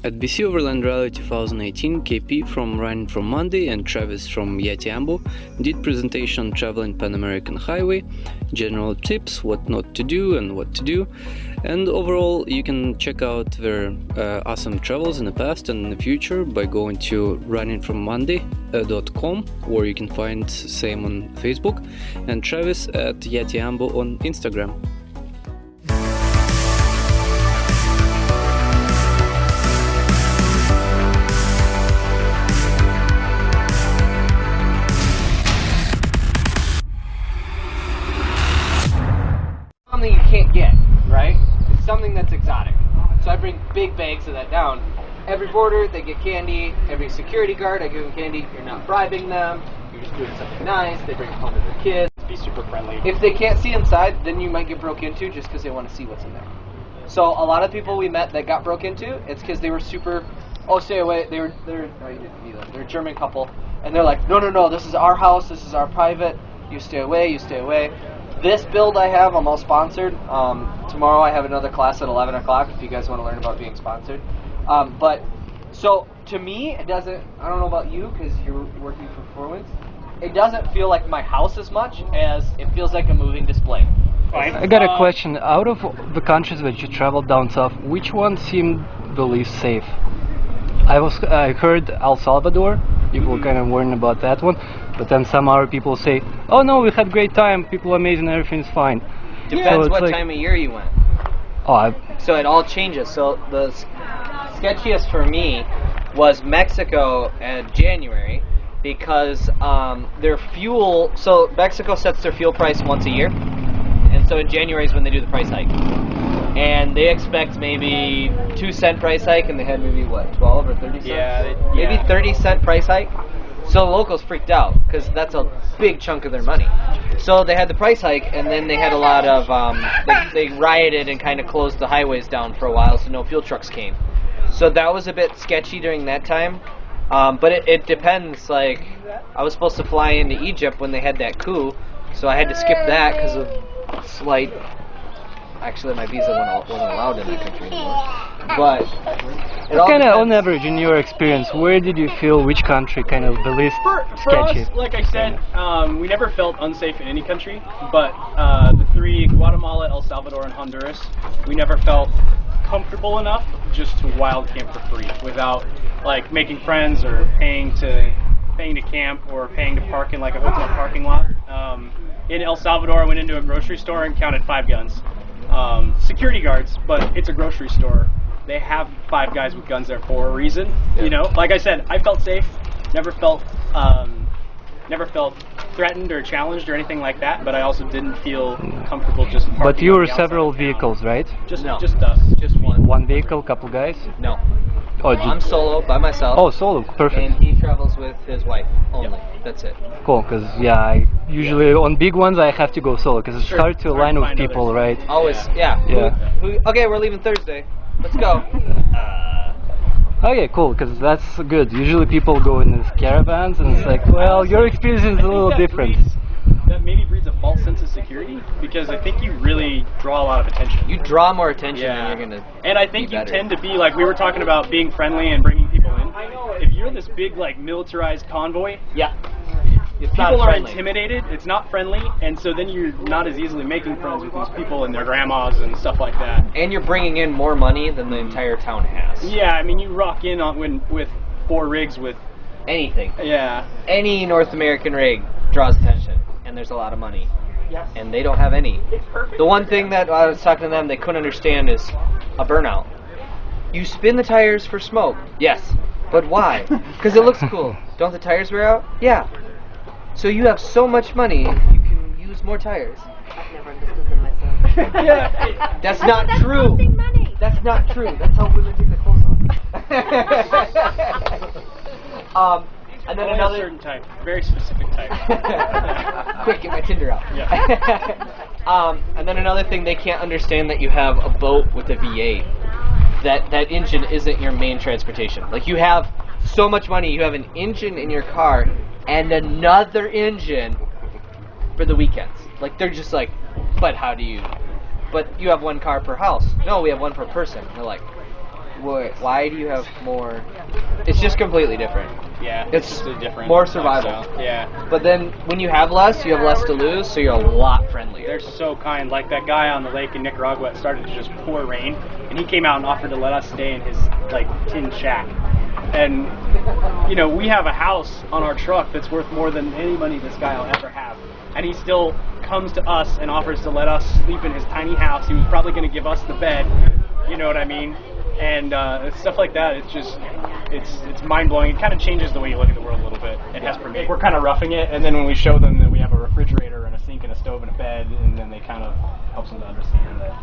At BC Overland Rally 2018, KP from Running from Monday and Travis from Yatiambo did presentation on traveling Pan American Highway, general tips, what not to do and what to do, and overall you can check out their awesome travels in the past and in the future by going to runningfrommonday.com, or you can find same on Facebook, and Travis at Yatiambo on Instagram. Something you can't get, right? It's something that's exotic. So I bring big bags of that down. Every border, they get candy. Every security guard, I give them candy. You're not bribing them. You're just doing something nice. They bring it home to their kids. Be super friendly. If they can't see inside, then you might get broke into just because they want to see what's in there. So a lot of people we met that got broke into, it's because they were super, oh, stay away. They're a German couple, and they're like, no, this is our house. This is our private. You stay away. You stay away. This build I have, I'm all sponsored. Tomorrow I have another class at 11 o'clock if you guys want to learn about being sponsored. But, so, to me, it doesn't, I don't know about you because you're working for 4 Winds, it doesn't feel like my house as much as it feels like a moving display. I got a question. Out of the countries that you traveled down south, which one seemed the least safe? I heard El Salvador. People kind of warning about that one, but then some other people say, "Oh no, we had great time. People are amazing. Everything's fine." Depends what time of year you went. So it all changes. So the sketchiest for me was Mexico in January because their fuel. So Mexico sets their fuel price once a year, and so in January is when they do the price hike. And they expect maybe 2-cent price hike, and they had maybe, what, 12 or 30 cents? Maybe 30-cent price hike. So the locals freaked out, because that's a big chunk of their money. So they had the price hike, and then they had a lot of, they rioted and kind of closed the highways down for a while, so no fuel trucks came. So that was a bit sketchy during that time. But it depends, like, I was supposed to fly into Egypt when they had that coup, so I had to skip that because of slight... Actually, my visa wasn't allowed in that country anymore. But it all kind of, on depends. average, in your experience, where did you feel which country kind of the least For sketchy? us, like I said, we never felt unsafe in any country, but the 3, Guatemala, El Salvador, and Honduras, we never felt comfortable enough just to wild camp for free without like making friends or paying to camp or paying to park in like a hotel parking lot. In El Salvador, I went into a grocery store and counted 5 guns. Security guards, but it's a grocery store. They have 5 guys with guns there for a reason. Yeah. You know, like I said, I felt safe. Never felt threatened or challenged or anything like that. But I also didn't feel comfortable just parking. But you on were the outside several of town. vehicles, right? Just No. just us. Just one. One vehicle, couple guys? No. Oh, I'm solo by myself. Oh, solo, perfect. And he travels with his wife only. That's it. Cool, because I usually on big ones I have to go solo because it's Sure. hard to Hard align to with find people, others. right? Always, Yeah. Okay, we're leaving Thursday. Let's go. Okay, cool, because that's good. Usually people go in these caravans and it's like, well, your experience is a little different. That maybe breeds a false sense of security because I think you really draw a lot of attention. You draw more attention Yeah. than you're gonna. And I think be you better. tend to be like we were talking about being friendly and bringing people in. If you're this big like militarized convoy, Yeah. It's people not are friendly. intimidated. It's not friendly, and so then you're not as easily making friends with these people and their grandmas and stuff like that. And you're bringing in more money than the entire town has. Yeah, I mean you rock in on with 4 rigs with Anything. Any North American rig draws attention, and there's a lot of money. Yes. And they don't have any. It's perfect. The one thing that I was talking to them they couldn't understand is a burnout. You spin the tires for smoke. Yes. But why? Because it looks cool. Don't the tires wear out? Yeah. So you have so much money, you can use more tires. I've never understood them myself. Yeah. That's not true. Costing money. That's not true. That's how women take their clothes off. And then Only a another certain type, very specific type. Quick, get my Tinder out. Yeah. And then another thing, they can't understand that you have a boat with a V8. That engine isn't your main transportation. Like you have so much money, you have an engine in your car and another engine for the weekends. Like they're just like, but how do you? But you have one car per house. No, we have one per person. They're like, Why do you have more? It's just completely different. Yeah, It's just a different more survival. lifestyle. Yeah. But then when you have less to lose, so you're a lot friendlier. They're so kind. Like that guy on the lake in Nicaragua, it started to just pour rain, and he came out and offered to let us stay in his like tin shack. And you know, we have a house on our truck that's worth more than any money this guy will ever have, and he still comes to us and offers to let us sleep in his tiny house. He was probably going to give us the bed, you know what I mean? And stuff like that. It's just, it's mind blowing. It kind of changes the way you look at the world a little bit. It has for me. We're kind of roughing it, and then when we show them that we have a refrigerator and a sink and a stove and a bed, and then they kind of helps them to understand that.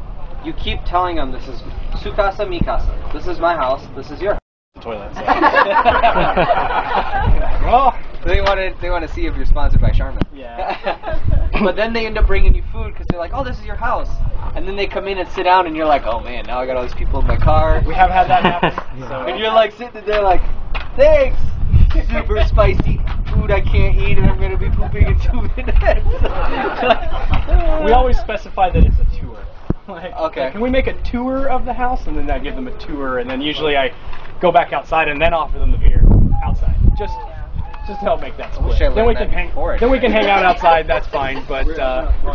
You keep telling them this is su casa, mi casa. This is my house. This is your house. Toilet. So. Well, they want to see if you're sponsored by Charmin. Yeah. But then they end up bringing you food because they're like, oh, this is your house. And then they come in and sit down, and you're like, oh man, now I got all these people in my car. We have had that happen. So. And you're like sitting there like, thanks. Super spicy food I can't eat, and I'm gonna be pooping in 2 minutes. We always specify that it's a tour. Like, okay. Can we make a tour of the house? And then I give them a tour, and then usually I go back outside and then offer them the beer outside, just to help make that split. Then we can hang out outside. That's fine. But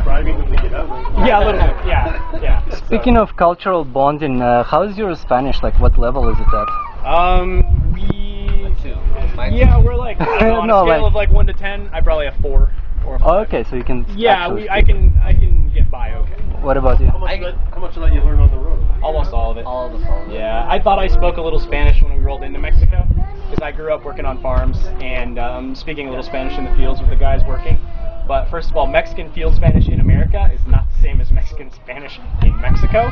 driving when we get up. Yeah, a little bit. Yeah. Speaking of cultural bonding, how is your Spanish? Like, what level is it at? We're like on a scale of like 1 to 10. I probably have 4 or 5. Oh, okay, so you can. Yeah, I can get by okay. What about you? How much of that you learn on the road? Almost all of it. All of the phone. Yeah, I thought I spoke a little Spanish when we rolled into Mexico, because I grew up working on farms and speaking a little Spanish in the fields with the guys working. But first of all, Mexican field Spanish in America is not the same as Mexican Spanish in Mexico.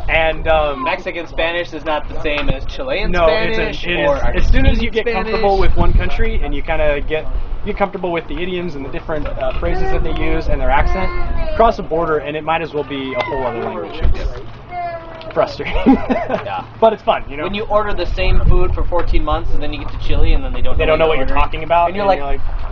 And Mexican Spanish is not the same as Chilean no, Spanish. it is. As soon as you get comfortable with one country and you kind of get comfortable with the idioms and the different phrases that they use and their accent, cross a border and it might as well be a whole other language. It's frustrating. Yeah. But it's fun, you know. When you order the same food for 14 months and then you get to Chile and then they don't know what you're talking about, and you're like,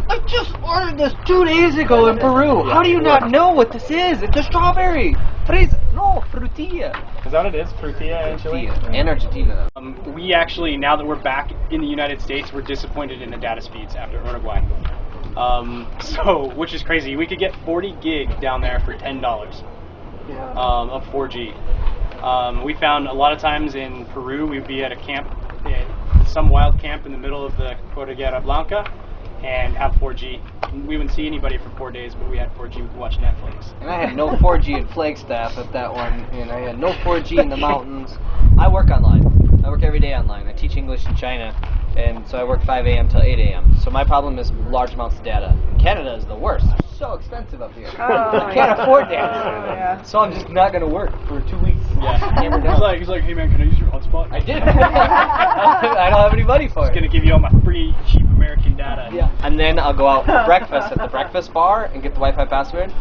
I just ordered this 2 days ago in Peru. How do you not know what this is? It's a strawberry. Frutilla. Is that what it is? Frutilla in Chile? And Argentina. We actually, now that we're back in the United States, we're disappointed in the data speeds after Uruguay. Which is crazy. We could get 40 gig down there for $10 of 4G. We found a lot of times in Peru, we'd be at a camp, some wild camp in the middle of the Cordillera Blanca, and have 4G. We wouldn't see anybody for 4 days, but we had 4G. We could watch Netflix. And I had no 4G in Flagstaff at that one, and I had no 4G in the mountains. I work online. I work every day online. I teach English in China, and so I work 5 a.m. till 8 a.m. So my problem is large amounts of data. Canada is the worst. It's so expensive up here. I can't afford data. So I'm just not going to work for 2 weeks. Yeah. He's like, hey man, can I use your hotspot? I did. I don't have any money for it. It's going to give you all my free, cheap American data. Yeah. And then I'll go out for breakfast at the breakfast bar and get the Wi-Fi password.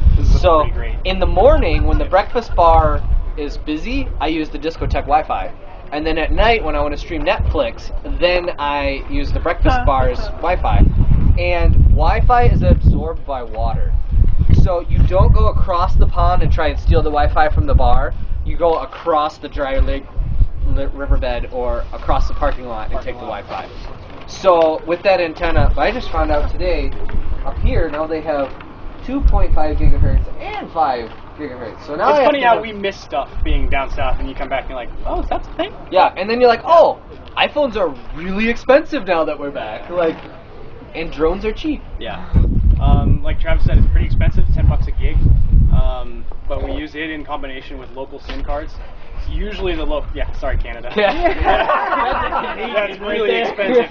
So in the morning, when the breakfast bar is busy, I use the discotheque Wi-Fi. And then at night, when I want to stream Netflix, then I use the breakfast bar's Wi-Fi. And Wi-Fi is absorbed by water. So you don't go across the pond and try and steal the Wi-Fi from the bar. You go across the dry lake riverbed or across the parking lot and take the Wi-Fi. So with that antenna, I just found out today, up here, now they have 2.5 gigahertz and 5 gigahertz. So now it's funny how we miss stuff being down south, and you come back and you're like, oh, is that the thing? Yeah, and then you're like, oh, iPhones are really expensive now that we're back. Like, and drones are cheap. Yeah. Like Travis said, it's pretty expensive, $10 a gig. But we use it in combination with local SIM cards. It's usually the local. Yeah, sorry, Canada. That's really expensive.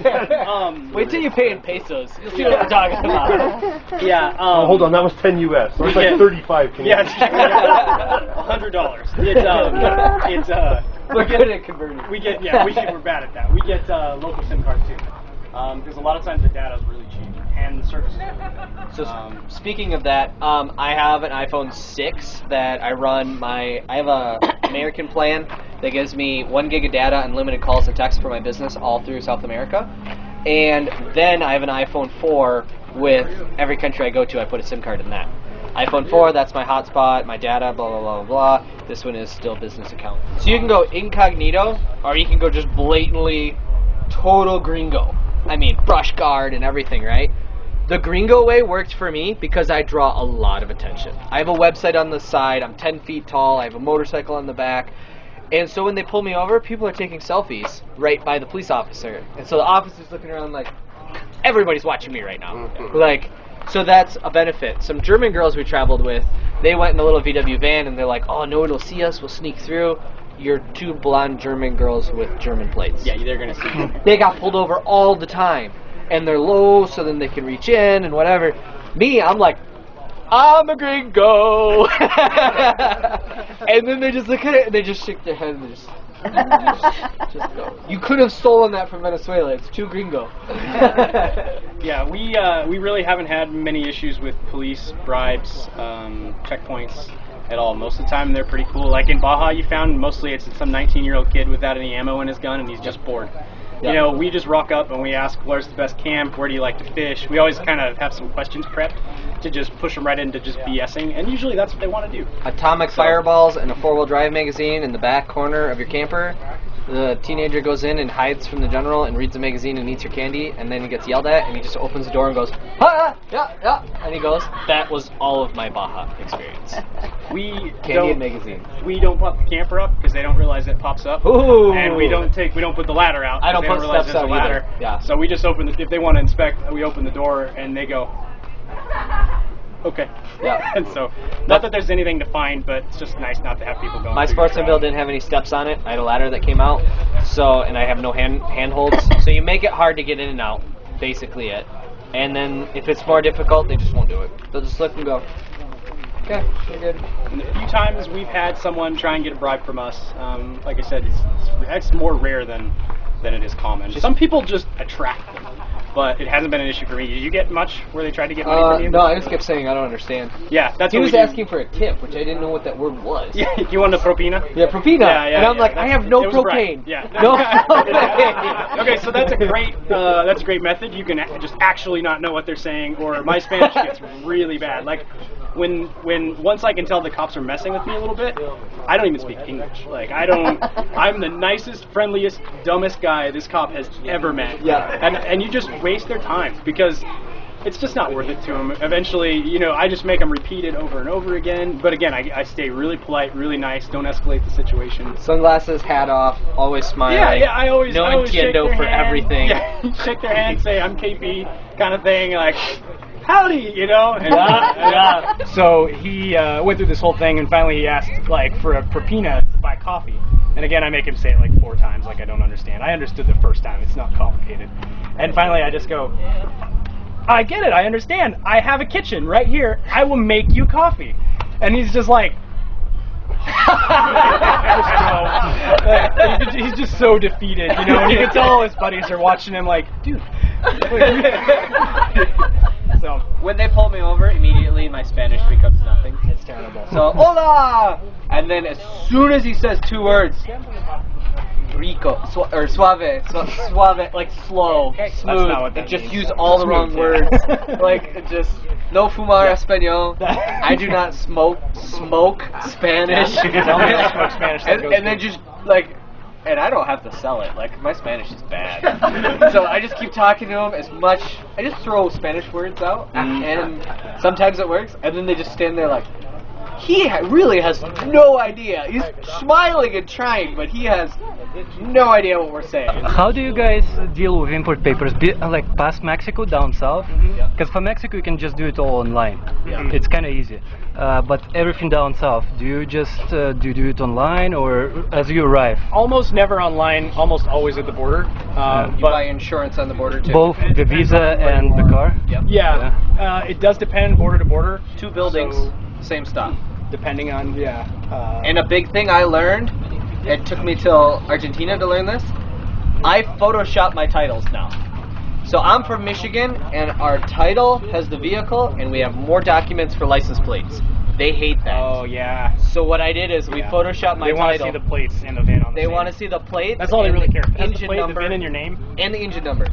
Wait till you pay in pesos. You'll see what we're talking about. Yeah. Hold on, that was 10 US. So it's like 35 Canadian. Yeah, $100. We're good at converting. We're bad at that. We get local SIM cards too, because a lot of times the data is really cheap and the service is good. So speaking of that, I have an iPhone 6 that I run I have a American plan that gives me 1 gig of data, unlimited calls and texts for my business all through South America. And then I have an iPhone 4 with every country I go to, I put a SIM card in that. iPhone 4, that's my hotspot, my data, blah, blah, blah, blah. This one is still business account. So you can go incognito, or you can go just blatantly total gringo. I mean, brush guard and everything, right? The gringo way worked for me because I draw a lot of attention. I have a website on the side, I'm 10 feet tall, I have a motorcycle on the back. And so when they pull me over, people are taking selfies right by the police officer. And so the officer's looking around like, everybody's watching me right now. Like, so that's a benefit. Some German girls we traveled with, they went in a little VW van and they're like, oh, no one will see us, we'll sneak through. You're two blonde German girls with German plates. Yeah, they're going to see you. They got pulled over all the time. And they're low, so then they can reach in and whatever. Me, I'm like, I'm a gringo. And then they just look at it and they just shake their head and they just go. You could have stolen that from Venezuela. It's too gringo. Yeah, we really haven't had many issues with police, bribes, checkpoints at all. Most of the time they're pretty cool. Like in Baja, you found mostly it's some 19-year-old kid without any ammo in his gun and he's just bored. You know, we just rock up and we ask, where's the best camp? Where do you like to fish? We always kind of have some questions prepped to just push them right into just BSing, and usually that's what they want to do. Atomic fireballs and a 4-wheel drive magazine in the back corner of your camper. The teenager goes in and hides from the general and reads the magazine and eats your candy, and then he gets yelled at, and he just opens the door and goes, ah, yeah, and he goes, that was all of my Baja experience. Candy and magazine. We don't pop the camper up because they don't realize it pops up. Ooh. And we don't put the ladder out. I don't they put realize steps there's out a ladder. either. Yeah. So we just open if they want to inspect, we open the door and they go, okay. Yeah. And so, not that there's anything to find, but it's just nice not to have people going. My Sportsmanville didn't have any steps on it. I had a ladder that came out, so and I have no handholds. So you make it hard to get in and out, basically it. And then if it's more difficult, they just won't do it. They'll just look and go, okay, you're good. And a few times we've had someone try and get a bribe from us. Like I said, it's more rare than it is common. Some people just attract them. But it hasn't been an issue for me. Did you get much where they tried to get money from you? No, I just kept saying I don't understand. Yeah, that's he what was asking for a tip, which I didn't know what that word was. Yeah, you want a propina? Yeah, propina. Yeah, and I'm like, I have no propane. Right. Yeah. No propane. Okay, so that's a great method. You can just actually not know what they're saying, or my Spanish gets really bad. Like when once I can tell the cops are messing with me a little bit, I don't even speak English. Like I'm the nicest, friendliest, dumbest guy this cop has ever met. Yeah. And you just waste their time because it's just not worth it to them. Eventually, I just make them repeat it over and over again. But again, I stay really polite, really nice, don't escalate the situation. Sunglasses, hat off, always smiling. Yeah, I always shake their for hand. everything. Yeah, shake their hand, say I'm KP, kind of thing, like, howdy, And, yeah. So he went through this whole thing, and finally he asked, for a propina to buy coffee. And again, I make him say it 4 times, I don't understand. I understood the first time, it's not complicated. And finally I just go, I get it, I understand. I have a kitchen right here. I will make you coffee. And he's just like, he's just so defeated, And you can tell all his buddies are watching him like, dude. So when they pull me over, immediately my Spanish becomes nothing. It's terrible. So, hola! And then as soon as he says 2 words, rico, suave, like slow, smooth. Not what that just means. use all the wrong words. No fumar español. I do not smoke Spanish. Tell me I smoke Spanish. And then just and I don't have to sell it. My Spanish is bad. So I just keep talking to them as much. I just throw Spanish words out, and sometimes it works. And then they just stand there like, he really has no idea. He's smiling and trying, but he has no idea what we're saying. How do you guys deal with import papers? Past Mexico, down south? Because for Mexico you can just do it all online. Yeah. It's kind of easy. But everything down south, do you just do you do it online or as you arrive? Almost never online, almost always at the border. You buy insurance on the border too? Both the visa and the car? Yep. Yeah. It does depend border to border. 2 buildings, same stuff. Depending on, and a big thing I learned, it took me till Argentina to learn this, I Photoshop my titles now. So I'm from Michigan, and our title has the vehicle, and we have more documents for license plates. They hate that. Oh, yeah. So what I did is we Photoshopped my title. They want to see the plates and the VIN on the They want to see the plate. That's all they really care. Has the engine plate, number, the VIN, and your name? and the engine number.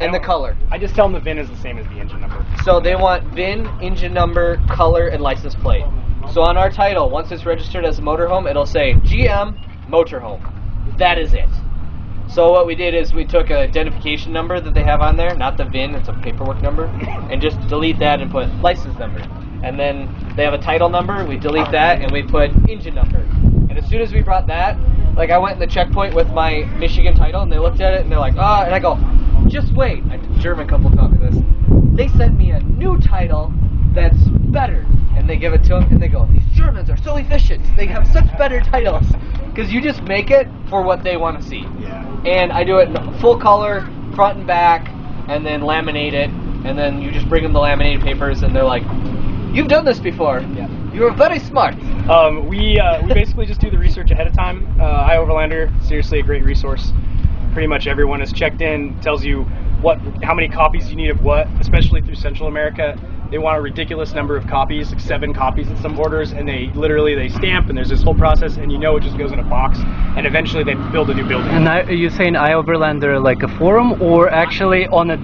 And the color. I just tell them the VIN is the same as the engine number. So they want VIN, engine number, color, and license plate. So on our title, once it's registered as a motorhome, it'll say GM Motorhome. That is it. So what we did is we took an identification number that they have on there, not the VIN, it's a paperwork number, and just delete that and put license number. And then they have a title number, we delete that, and we put engine number. And as soon as we brought that, like I went in the checkpoint with my Michigan title, and they looked at it, and they're like, ah, and I go, just wait. A German couple taught me this. They sent me a new title that's better. And they give it to them, and they go, these Germans are so efficient. They have such better titles. Because you just make it for what they want to see. Yeah. And I do it in full color, front and back, and then laminate it. And then you just bring them the laminated papers, and they're like, you've done this before. Yeah. You're very smart. We basically just do the research ahead of time. Overlander, seriously a great resource. Pretty much everyone is checked in, tells you how many copies you need of what, especially through Central America. They want a ridiculous number of copies, like 7 copies in some orders, and they stamp, and there's this whole process, and you know it just goes in a box, and eventually they build a new building. And are you saying Overlander like a forum, or actually on a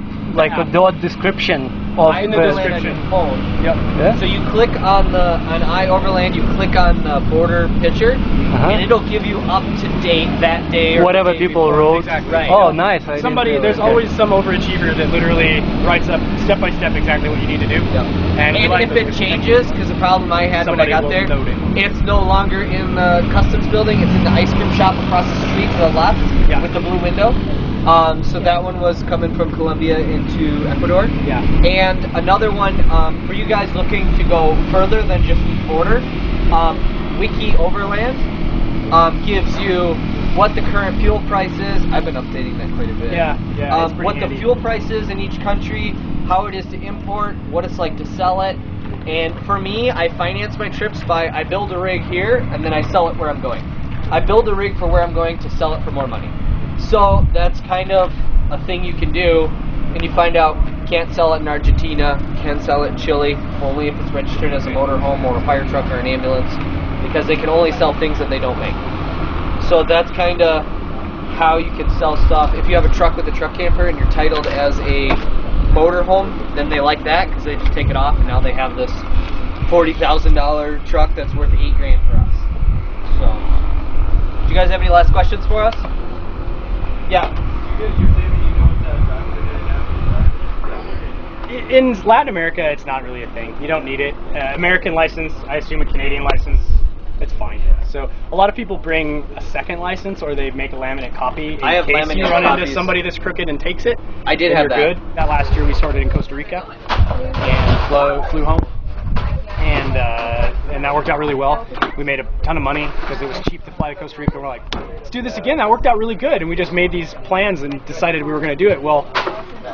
dot description of in the description. Phone. Yep. Yeah? So you click on Overland, you click on the border picture, and it'll give you up to date that day or whatever the day people before. wrote. Exactly. Right. Oh, nice. There's always some overachiever that literally writes up step by step exactly what you need to do. Yep. And if it changes, because the problem I had when I got there, it's no longer in the customs building, it's in the ice cream shop across the street to the left with the blue window. So that one was coming from Colombia into Ecuador. Yeah. And another one, for you guys looking to go further than just each border, Wiki Overland gives you what the current fuel price is. I've been updating that quite a bit. Yeah. It's pretty what handy. the fuel price is in each country, how it is to import, what it's like to sell it. And for me, I finance my trips by I build a rig here and then I sell it where I'm going. I build a rig for where I'm going to sell it for more money. So that's kind of a thing you can do, and you find out can't sell it in Argentina, can sell it in Chile, only if it's registered as a motorhome or a fire truck or an ambulance, because they can only sell things that they don't make. So that's kind of how you can sell stuff. If you have a truck with a truck camper and you're titled as a motorhome, then they like that because they just take it off, and now they have this $40,000 truck that's worth $8,000 for us. So, do you guys have any last questions for us? Yeah. In Latin America, it's not really a thing. You don't need it. American license, I assume a Canadian license, it's fine. So a lot of people bring a second license, or they make a laminate copy in case you run into somebody that's crooked and takes it. I did have that. Good. That last year we started in Costa Rica and flew home. And that worked out really well. We made a ton of money because it was cheap to fly to Costa Rica. We're like, let's do this again. That worked out really good. And we just made these plans and decided we were going to do it. Well,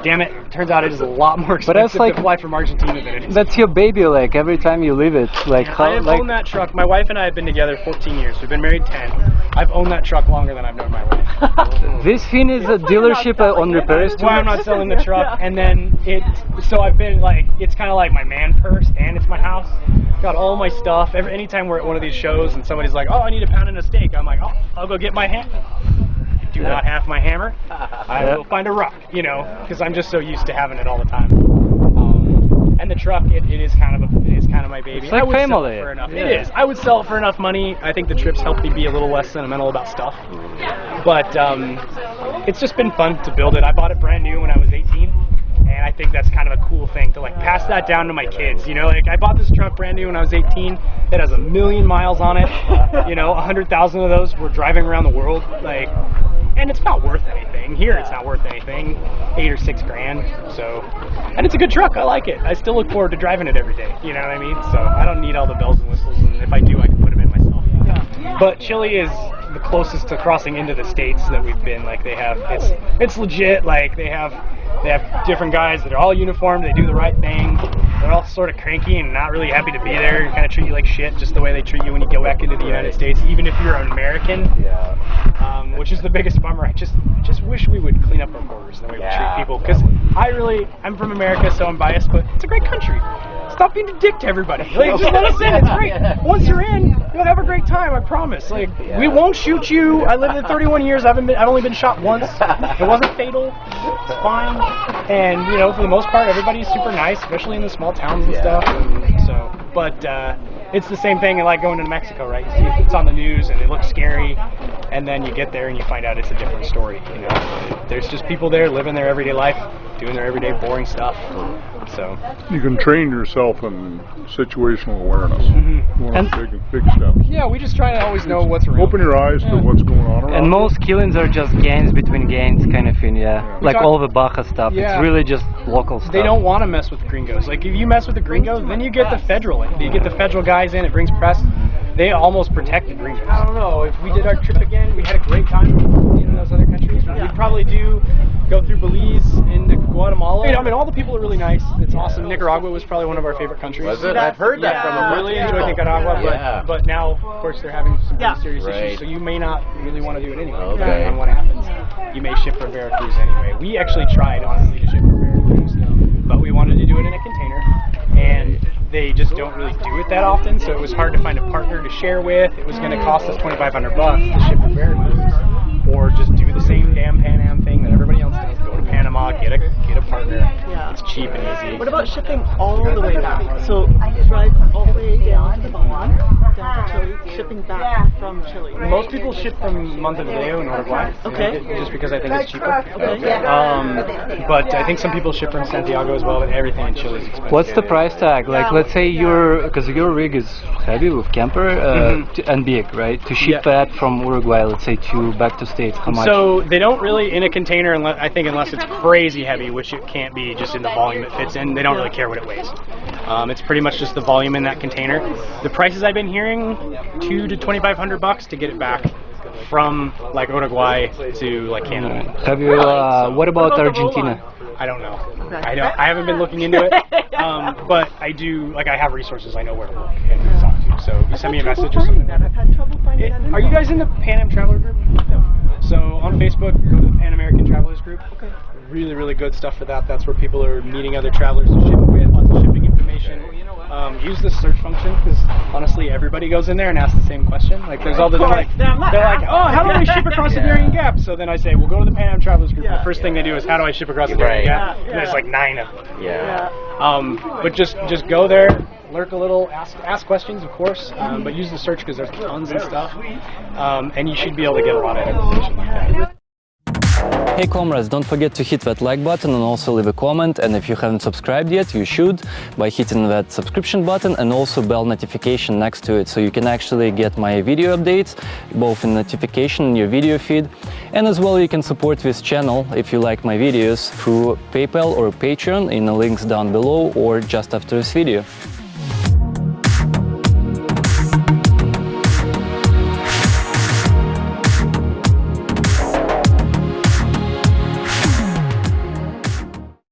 damn it. Turns out it is a lot more expensive to fly from Argentina than it is. That's your baby, like every time you leave it. Like I have owned that truck. My wife and I have been together 14 years. We've been married 10. I've owned that truck longer than I've known my wife. This thing is a delership on repairs too. Why I'm not selling the truck. And then so I've been like, it's kind of like my man purse and it's my house. Got all my stuff. Anytime we're at one of these shows and somebody's like, oh, I need a pound and a steak, I'm like, oh, I'll go get my hammer. I do not have my hammer. I will find a rock, because I'm just so used to having it all the time. And the truck, it is kind of my baby. It's like family. Sell it for enough. It is. I would sell it for enough money. I think the trips help me be a little less sentimental about stuff. But it's just been fun to build it. I bought it brand new when I was 18. And I think that's kind of a cool thing to like pass that down to my kids. Like I bought this truck brand new when I was 18. It has 1 million miles on it. 100,000 of those were driving around the world. And it's not worth anything. Here it's not worth anything. $8 or $6 grand. So, and it's a good truck. I like it. I still look forward to driving it every day. You know what I mean? So I don't need all the bells and whistles. And if I do, I can put them in myself. But Chile is the closest to crossing into the States that we've been. Like they have, it's legit. Like they have different guys that are all uniformed. They do the right thing. They're all sort of cranky and not really happy to be there. Kind of treat you like shit, just the way they treat you when you go back into the United States, even if you're an American. Which is the biggest bummer. I just wish we would clean up our borders the way we treat people, because I'm from America, so I'm biased, but it's a great country. Stop being a dick to everybody. Like, just let us in. It's great. Once you're in, you'll have a great time. I promise. Like, we won't shoot you. I lived in 31 years. I've only been shot once. It wasn't fatal. It's fine. And you know, for the most part, everybody's super nice, especially in the small towns and stuff. And so, but it's the same thing like going to Mexico, right? You see it's on the news and it looks scary, and then you get there and you find out it's a different story. You know, there's just people there living their everyday life, doing their everyday boring stuff. So you can train yourself in situational awareness. One of the big steps. Yeah, we just try to always know what's around. Open your eyes to what's going on around. And most killings are just gangs between gangs kind of thing, like all the Baja stuff. Yeah. It's really just local stuff. They don't want to mess with the gringos. Like, if you mess with the gringos, then you get the federal in. You get the federal guys in, it brings press. They almost protect the gringos. I don't know, if we did our trip again, we had a great time in those other countries. We'd probably go through Belize, into Guatemala. I mean, all the people are really nice. It's awesome. Nicaragua was probably one of our favorite countries. Was it? I've heard that from them. Really enjoyed Nicaragua, but now, of course, they're having some pretty serious issues, so you may not really want to do it anyway. Depending on what happens, you may ship from Veracruz anyway. We actually tried, honestly, to ship from Veracruz, but we wanted to do it in a container, and they just don't really do it that often, so it was hard to find a partner to share with. It was going to cost us $2,500 to ship from Veracruz, or just do the same damn Pan Am thing that everybody else does. Go to Panama, get a partner. Yeah. It's cheap and easy. What about shipping all the way back? So drive all the way down to the Baja, down to Chile, shipping back from Chile. Most people ship from Montevideo in Uruguay. Okay. Just because I think it's cheaper. Okay. But I think some people ship from Santiago as well, but everything in Chile is expensive. What's the price tag? Like, let's say because your rig is heavy with camper and big, right? To ship that from Uruguay, let's say, back to States, how much? So they don't really, in a container, unless it's crazy heavy, which it can't be just in the volume it fits in, they don't really care what it weighs. It's pretty much just the volume in that container. The prices I've been hearing, $2,000 to $2,500 to get it back from like Uruguay to like Canada. Have you? What about Argentina? I don't know. I haven't been looking into it, but I do. Like, I have resources. I know where to look and talk to. So you send me a message or something. I've had trouble finding that. Are you guys in the Pan Am Traveler group? No. So on Facebook, go to the Pan American Travelers group. Okay. Really, really good stuff for that. That's where people are meeting other travelers to ship with. Lots of shipping information. Use the search function, because honestly, everybody goes in there and asks the same question. Like, there's all the they're like, oh, how do I ship across the Darien Gap? So then I say, well, go to the Pan Am Travelers group. The first thing they do is, how do I ship across the Darien Gap? And there's like 9 of them. But just go there, lurk a little, ask questions, of course, but use the search because there's tons of stuff, and you should be able to get a lot of information like that. Hey comrades, don't forget to hit that like button and also leave a comment, and if you haven't subscribed yet, you should by hitting that subscription button and also bell notification next to it, so you can actually get my video updates both in notification in your video feed, and as well you can support this channel if you like my videos through PayPal or Patreon in the links down below or just after this video.